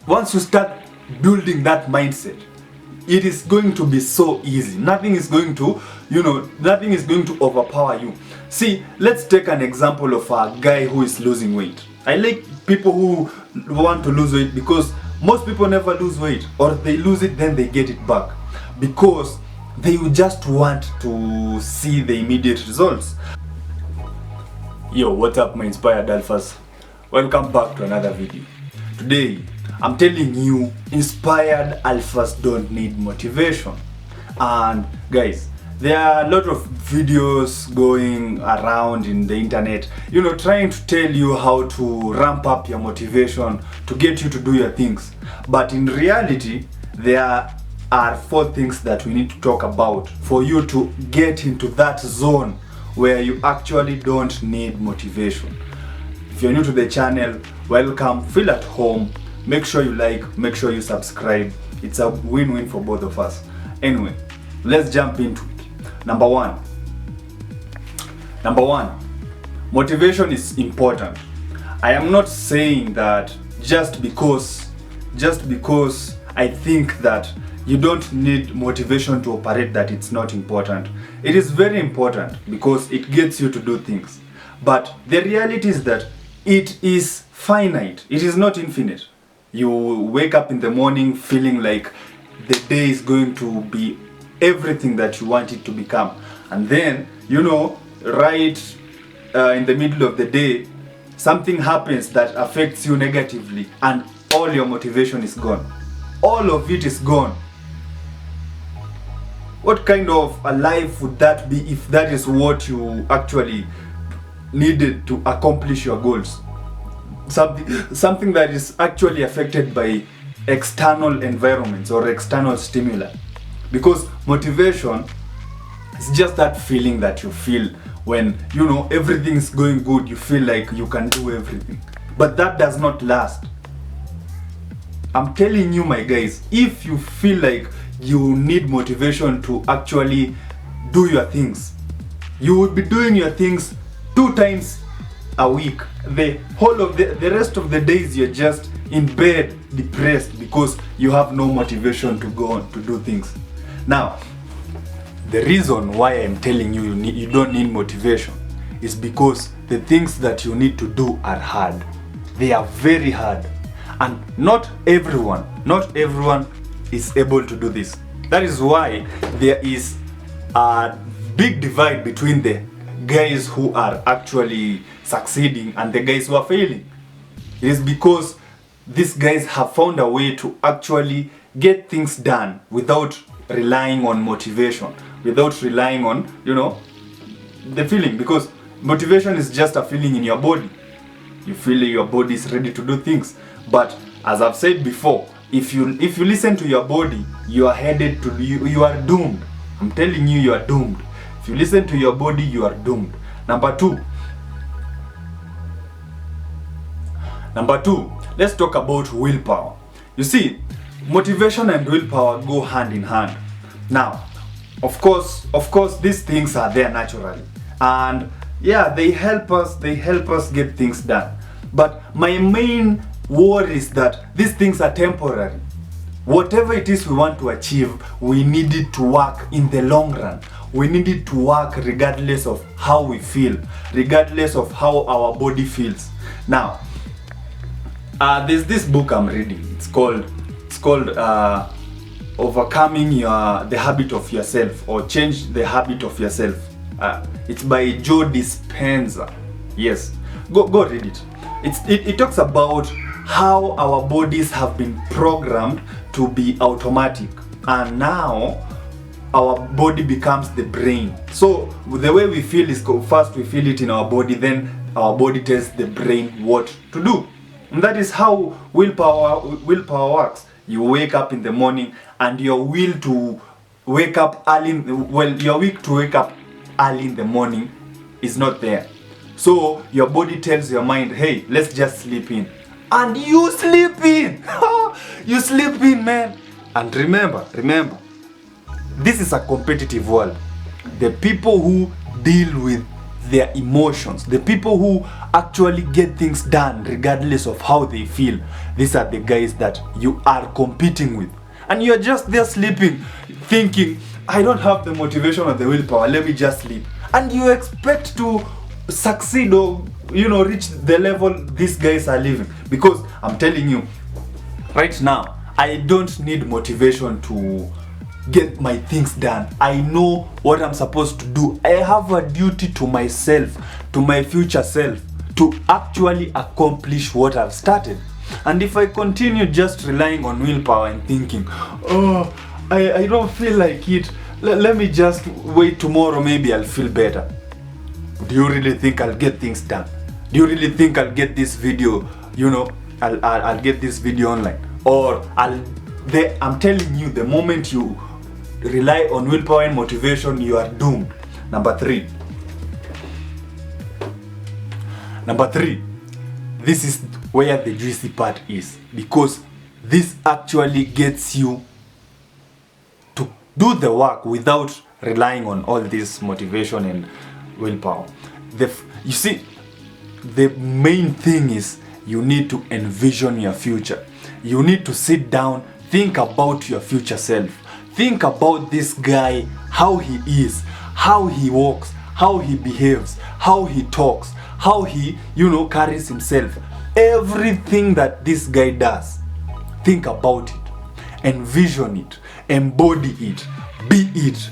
once you start building that mindset, it is going to be so easy. Nothing is going to, nothing is going to overpower you. See, let's take an example of a guy who is losing weight. I like people who want to lose weight because most people never lose weight, or they lose it then they get it back because they just want to see the immediate results. Yo, what's up my inspired alphas? Welcome back to another video. Today, I'm telling you, inspired alphas don't need motivation. And guys, there are a lot of videos going around in the internet, trying to tell you how to ramp up your motivation to get you to do your things. But in reality, there are 4 things that we need to talk about for you to get into that zone where you actually don't need motivation. If you're new to the channel, welcome, feel at home, make sure you like, make sure you subscribe. It's a win-win for both of us. Anyway, let's jump into it. Number one, motivation is important. I am not saying that just because I think that you don't need motivation to operate, that it's not important. It is very important because it gets you to do things. But the reality is that it is finite. It is not infinite. You wake up in the morning feeling like the day is going to be everything that you want it to become. And then, right in the middle of the day, something happens that affects you negatively and all your motivation is gone. All of it is gone. What kind of a life would that be if that is what you actually needed to accomplish your goals? Something that is actually affected by external environments or external stimuli. Because motivation is just that feeling that you feel when everything is going good. You feel like you can do everything, but that does not last. I'm telling you, my guys, if you feel like you need motivation to actually do your things, you would be doing your things 2 times a week. The whole of the rest of the days you're just in bed depressed because you have no motivation to go on to do things. Now, the reason why I'm telling you you don't need motivation is because the things that you need to do are hard. They are very hard. And not everyone is able to do this. That is why there is a big divide between the guys who are actually succeeding and the guys who are failing. It is because these guys have found a way to actually get things done without relying on motivation, without relying on, the feeling, because motivation is just a feeling in your body. You feel your body is ready to do things. But as I've said before, if you listen to your body, you are headed to you are doomed. I'm telling you, you are doomed. If you listen to your body, you are doomed. Number two, let's talk about willpower. You see, motivation and willpower go hand in hand. Now, of course, these things are there naturally, and yeah, they help us get things done. But my main worry is that these things are temporary. Whatever it is we want to achieve, we need it to work in the long run. We need it to work regardless of how we feel, regardless of how our body feels. Now, there's this book I'm reading. It's called Overcoming the Habit of Yourself, or Change the Habit of Yourself. It's by Joe Dispenza. Yes, go read it. It talks about how our bodies have been programmed to be automatic, and now our body becomes the brain. So the way we feel is, first we feel it in our body, then our body tells the brain what to do. And that is how willpower works. You wake up in the morning and your will to wake up early, your will to wake up early in the morning is not there. So your body tells your mind, hey, let's just sleep in. And you sleep in. You sleep in, man. And remember, this is a competitive world. The people who deal with their emotions, the people who actually get things done regardless of how they feel, these are the guys that you are competing with. And you're just there sleeping, thinking, I don't have the motivation or the willpower, let me just sleep. And you expect to succeed or reach the level these guys are living. Because I'm telling you, right now, I don't need motivation to get my things done. I know what I'm supposed to do. I have a duty to myself, to my future self, to actually accomplish what I've started. And if I continue just relying on willpower and thinking, oh, I don't feel like it, let me just wait tomorrow, maybe I'll feel better. Do you really think I'll get things done? Do you really think I'll get this video, I'll get this video online? Or I'm telling you, the moment you rely on willpower and motivation, you are doomed. Number three, this is where the juicy part is, because this actually gets you to do the work without relying on all this motivation and willpower. You see, the main thing is you need to envision your future. You need to sit down, think about your future self. Think about this guy, how he is, how he walks, how he behaves, how he talks, how he, carries himself. Everything that this guy does, think about it, envision it, embody it, be it.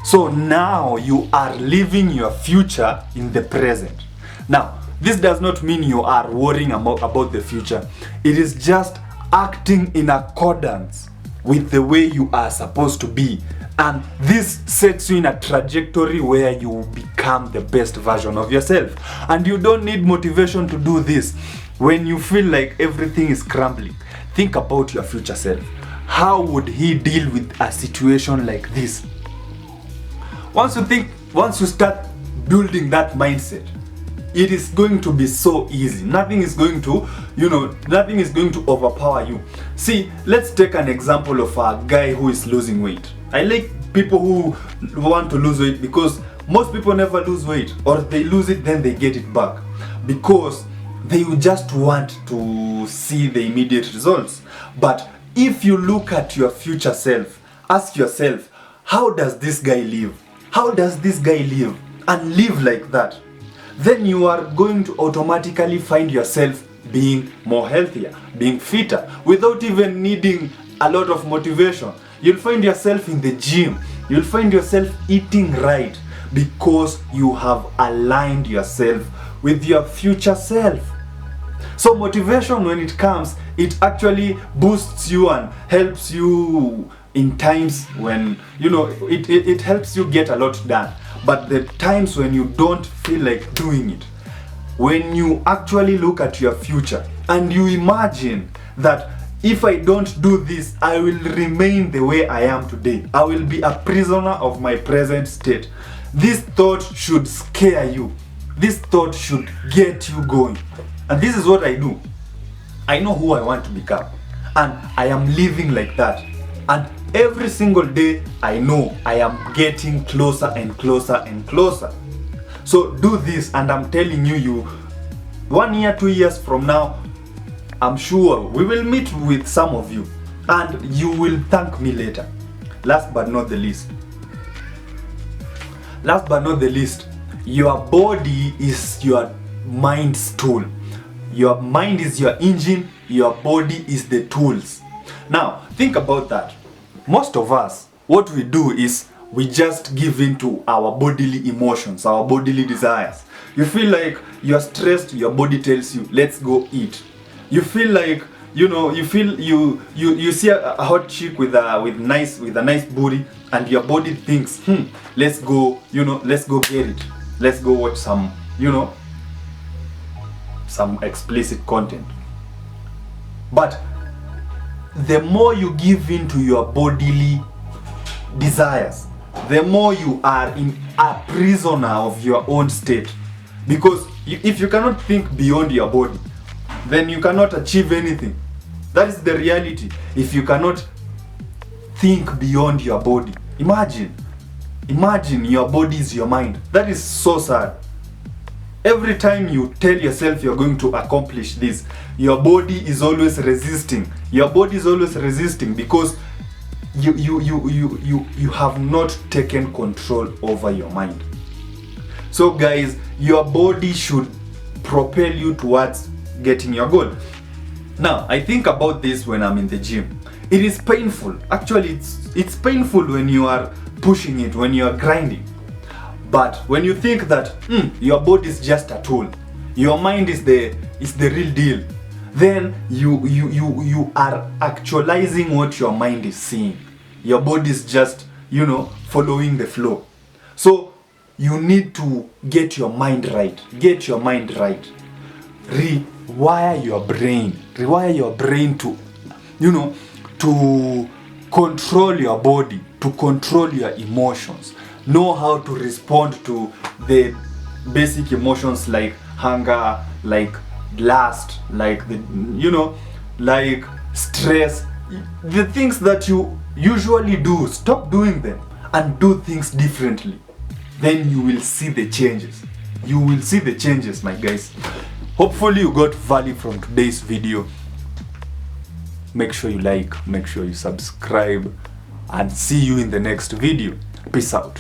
So now you are living your future in the present. Now, this does not mean you are worrying about the future. It is just acting in accordance with the way you are supposed to be. And this sets you in a trajectory where you will become the best version of yourself. And you don't need motivation to do this. When you feel like everything is crumbling, think about your future self. How would he deal with a situation like this? Once you start building that mindset, it is going to be so easy. Nothing is going to overpower you. See, let's take an example of a guy who is losing weight. I like people who want to lose weight because most people never lose weight, or they lose it then they get it back because they just want to see the immediate results. But if you look at your future self, ask yourself, how does this guy live? How does this guy live? And live like that. Then you are going to automatically find yourself being more healthier, being fitter, without even needing a lot of motivation. You'll find yourself in the gym. You'll find yourself eating right because you have aligned yourself with your future self. So motivation, when it comes, it actually boosts you and helps you in times when, it helps you get a lot done. But the times when you don't feel like doing it, when you actually look at your future and you imagine that if I don't do this, I will remain the way I am today. I will be a prisoner of my present state. This thought should scare you. This thought should get you going. And this is what I do. I know who I want to become. And I am living like that. And every single day, I know I am getting closer and closer and closer. So do this, and I'm telling you, 1 year, 2 years from now, I'm sure we will meet with some of you, and you will thank me later. Last but not the least, your body is your mind's tool. Your mind is your engine, your body is the tools. Now, think about that. Most of us, what we do is we just give in to our bodily emotions, our bodily desires. You feel like you're stressed, your body tells you, let's go eat. You feel like, you see a hot chick with a nice booty, and your body thinks, let's go get it. Let's go watch some explicit content. But the more you give in to your bodily desires, the more you are in a prisoner of your own state. Because if you cannot think beyond your body, then you cannot achieve anything. That is the reality. If you cannot think beyond your body, imagine your body is your mind. That is so sad. Every time you tell yourself you're going to accomplish this, your body is always resisting. Your body is always resisting because you have not taken control over your mind. So guys, your body should propel you towards getting your goal. Now, I think about this when I'm in the gym. It is painful. Actually, it's painful when you are pushing it, when you are grinding. But when you think that your body is just a tool, your mind is the real deal, then you are actualizing what your mind is seeing. Your body is just, following the flow. So you need to get your mind right. Get your mind right. Rewire your brain. Rewire your brain to, to control your body, to control your emotions. Know how to respond to the basic emotions like hunger, like lust, like like stress. The things that you usually do, stop doing them and do things differently. Then you will see the changes. You will see the changes, my guys. Hopefully you got value from today's video. Make sure you like, make sure you subscribe, and see you in the next video. Peace out.